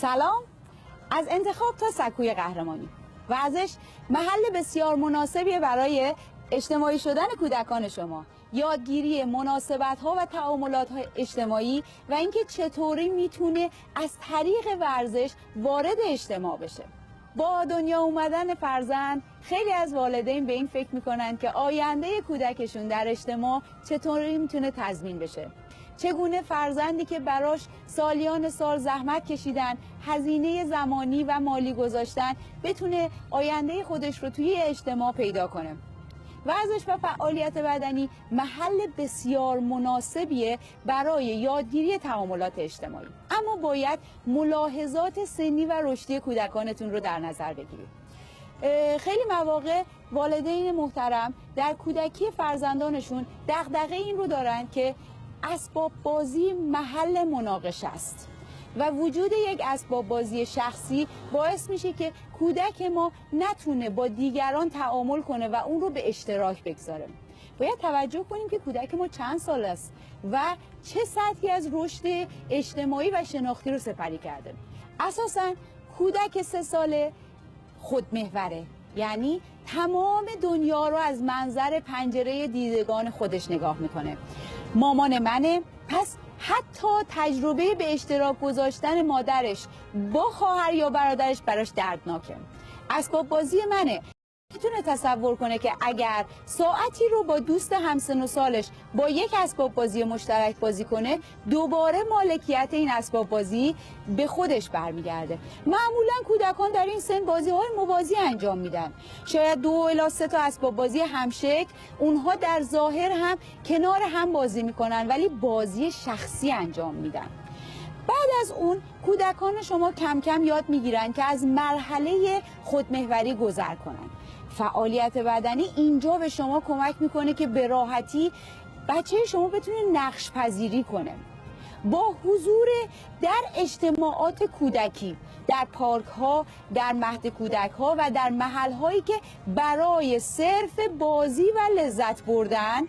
سلام. از انتخاب تا سکوی قهرمانی، ورزش محل بسیار مناسبی برای اجتماعی شدن کودکان شما، یادگیری مناسبت‌ها و تعاملات‌های اجتماعی و اینکه چطوری میتونه از طریق ورزش وارد اجتماع بشه. با دنیا اومدن فرزند خیلی از والدین به این فکر میکنن که آینده کودکشون در اجتماع چطوری میتونه تضمین بشه. چگونه فرزندی که براش سالیان سال زحمت کشیدن، هزینه زمانی و مالی گذاشتن، بتونه آینده خودش رو توی اجتماع پیدا کنه. ورزش و فعالیت بدنی محل بسیار مناسبیه برای یادگیری تعاملات اجتماعی، اما باید ملاحظات سنی و رشدی کودکانتون رو در نظر بگیرید. خیلی مواقع والدین محترم در کودکی فرزندانشون دغدغه این رو دارن که اسباب بازی محل مناقشه است و وجود یک اسباب بازی شخصی باعث میشه که کودک ما نتونه با دیگران تعامل کنه و اون رو به اشتراک بگذاره. باید توجه کنیم که کودک ما چند سال است و چه سطحی از رشد اجتماعی و شناختی رو سپری کرده. اساساً کودک 3 ساله خودمحوره، یعنی تمام دنیا رو از منظر پنجره دیدگان خودش نگاه میکنه. مامان منه، پس حتی تجربه به اشتراک گذاشتن مادرش با خواهر یا برادرش براش دردناکه. اسباب بازی منه. میتونه تصور کنه که اگر ساعتی رو با دوست همسن و سالش با یک اسباب بازی مشترک بازی کنه، دوباره مالکیت این اسباب بازی به خودش برمیگرده. معمولا کودکان در این سن بازی‌های موازی انجام میدن. شاید 2 الی 3 تا اسباب بازی همشکل، اونها در ظاهر هم کنار هم بازی میکنن ولی بازی شخصی انجام میدن. بعد از اون کودکان شما کم کم یاد میگیرن که از مرحله خودمحوری گذر کنن. فعالیت بدنی اینجا به شما کمک میکنه که به راحتی بچه شما بتونه نقش پذیری کنه. با حضور در اجتماعات کودکی، در پارک ها، در مهد کودک ها و در محل هایی که برای صرف بازی و لذت بردن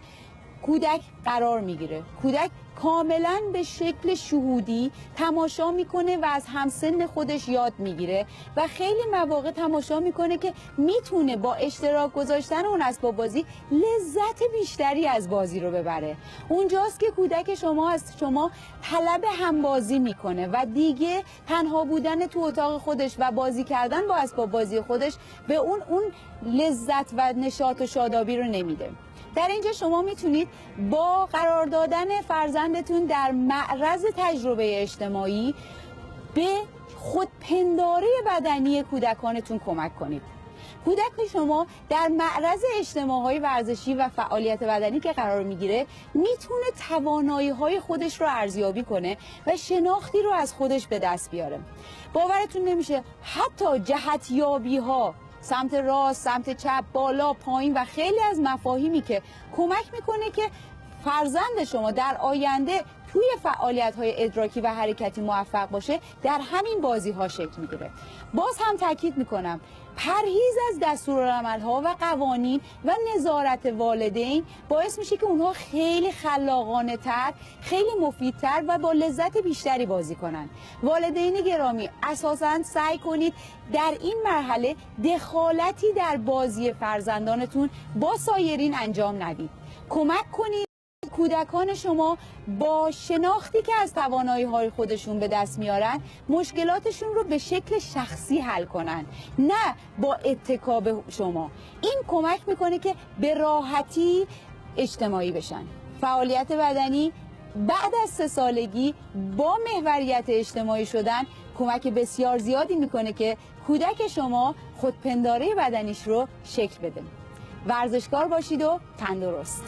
کودک قرار میگیره، کودک کاملا به شکل شهودی تماشا میکنه و از همسن خودش یاد میگیره و خیلی مواقع تماشا میکنه که میتونه با اشتراک گذاشتن اون اسباب بازی لذت بیشتری از بازی رو ببره. اونجاست که کودک شما از شما طلب همبازی میکنه و دیگه تنها بودن تو اتاق خودش و بازی کردن با اسباب بازی خودش به اون لذت و نشاط و شادابی رو نمیده. در اینجا شما میتونید با قرار دادن فرزندتون در معرض تجربه اجتماعی به خودپنداری بدنی کودکانتون کمک کنید. کودک شما در معرض اجتماعهای ورزشی و فعالیت بدنی که قرار میگیره میتونه توانایی‌های خودش رو ارزیابی کنه و شناختی رو از خودش به دست بیاره. باورتون نمیشه حتی جهتیابی‌ها، سمت راست، سمت چپ، بالا، پایین و خیلی از مفاهیمی که کمک میکنه که فرزند شما در آینده توی فعالیت‌های ادراکی و حرکتی موفق باشه در همین بازی‌ها شکل میگیره. باز هم تاکید میکنم پرهیز از دستورالعمل‌ها و قوانین و نظارت والدین باعث میشه که اونها خیلی خلاقانه تر، خیلی مفیدتر و با لذت بیشتری بازی کنن. والدین گرامی، اساساً سعی کنید در این مرحله دخالتی در بازی فرزندانتون با سایرین انجام ندید. کمک کنید کودکان شما با شناختی که از توانایی‌های خودشون به دست میارن مشکلاتشون رو به شکل شخصی حل کنن، نه با اتکا به شما. این کمک میکنه که به راحتی اجتماعی بشن. فعالیت بدنی بعد از 3 سالگی با محوریت اجتماعی شدن کمک بسیار زیادی میکنه که کودک شما خودپنداری بدنیش رو شکل بده. ورزشکار باشید و تندرست.